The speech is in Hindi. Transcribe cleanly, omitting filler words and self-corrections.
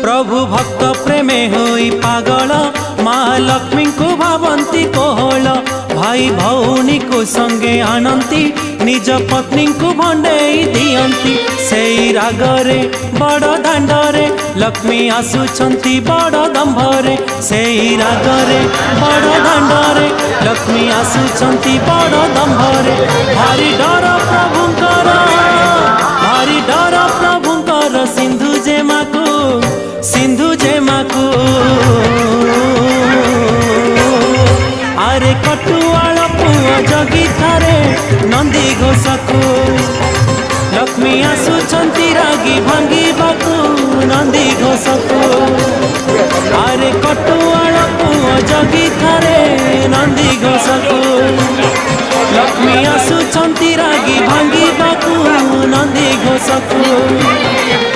प्रभु भक्त प्रेमे होई पागल माँ लक्ष्मी को भावंती कोहल भाई भौनी को संगे आनंती निज पत्नी को भंडेई दियंती सेई रागरे बड़ दांडरे लक्ष्मी आसुछंती बड़ दंभरे सेई रागरे बड़ दांडरे लक्ष्मी आसुछंती बड़ दंभरे भारी डर प्रभुंकर भारी डर प्रभुंकर सिंधु जेमाकू आरे कटुआल पुआ जगी थारे नंदी घोषकू लक्ष्मी आसुछंती रागी भांगिबाकू नंदी घोषकू आरे कटुआल पुआ जगी थारे नंदी घोषकू लक्ष्मी आसुछंती रागी भांगिबाकू नंदी घोषकू।